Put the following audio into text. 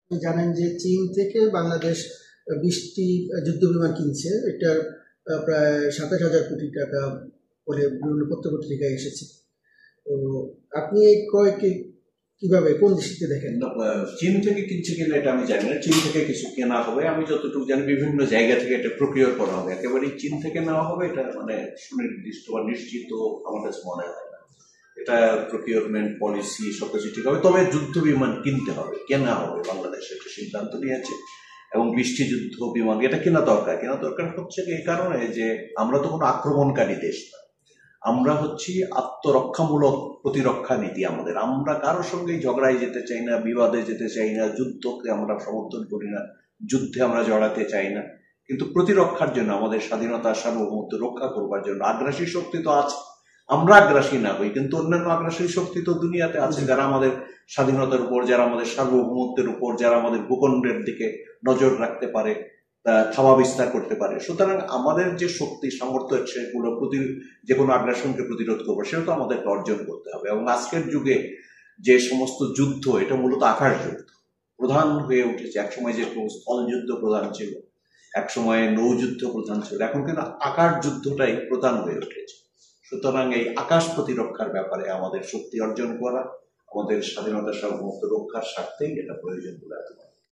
আপনি জানেন যে চীন থেকে বাংলাদেশ 20টি যুদ্ধবিমান কিনছে। এটার প্রায় 27,000 কোটি টাকা বলে বিভিন্ন পত্রপত্রিকায় এসেছে। তো আপনি এই ক্রয়কে কিভাবে কোন দৃষ্টিতে দেখেন? চীন থেকে কিনছে কিনা এটা আমি জানি না। চীন থেকে কিছু কেনা হবে, আমি যতটুকু জানি বিভিন্ন জায়গা থেকে এটা প্রক্রিয়া করা হবে। একেবারেই চীন থেকে নেওয়া হবে এটা মানে সুনির্দিষ্ট বা নিশ্চিত আমাদের মনে হয় না। এটা প্রকিউরমেন্ট পলিসি সবকিছু ঠিক হবে, তবে যুদ্ধ বিমান কিনতে হবে, কেনা হবে। বাংলাদেশ একটা সিদ্ধান্ত নিয়েছে এবং 20টি যুদ্ধ বিমান এটা কেনা দরকার। কেনা দরকার হচ্ছে এই কারণে যে আমরা তো কোনো আক্রমণকারী দেশ না, আমরা হচ্ছি আত্মরক্ষামূলক প্রতিরক্ষা নীতি আমাদের। আমরা কারোর সঙ্গেই ঝগড়ায় যেতে চাই না, বিবাদে যেতে চাই না, যুদ্ধকে আমরা সমর্থন করি না, যুদ্ধে আমরা জড়াতে চাই না। কিন্তু প্রতিরক্ষার জন্য, আমাদের স্বাধীনতা সার্বভৌমত্ব রক্ষা করবার জন্য আগ্রাসী শক্তি তো আছে। আমরা আগ্রাসী না হই, কিন্তু অন্যান্য আগ্রাসী শক্তি তো দুনিয়াতে আছে, যারা আমাদের স্বাধীনতার উপর, যারা আমাদের সার্বভৌমত্বের উপর, যারা আমাদের ভূখণ্ডের দিকে নজর রাখতে পারে, থাবা বিস্তার করতে পারে। সুতরাং আমাদের যে শক্তি সামর্থ্য, সেগুলো যে কোনো আগ্রাসনকে প্রতিরোধ করবো, সেটা তো আমাদেরকে অর্জন করতে হবে। এবং আজকের যুগে যে সমস্ত যুদ্ধ, এটা মূলত আকাশ যুদ্ধ প্রধান হয়ে উঠেছে। একসময় যে স্থল যুদ্ধ প্রধান ছিল, একসময় নৌযুদ্ধ প্রধান ছিল, এখন কিন্তু আকাশ যুদ্ধটাই প্রধান হয়ে উঠেছে। সুতরাং এই আকাশ প্রতিরক্ষার ব্যাপারে আমাদের শক্তি অর্জন করা, আমাদের স্বাধীনতা সার্বভৌমত্ব রক্ষার স্বার্থেই এটা প্রয়োজন বলে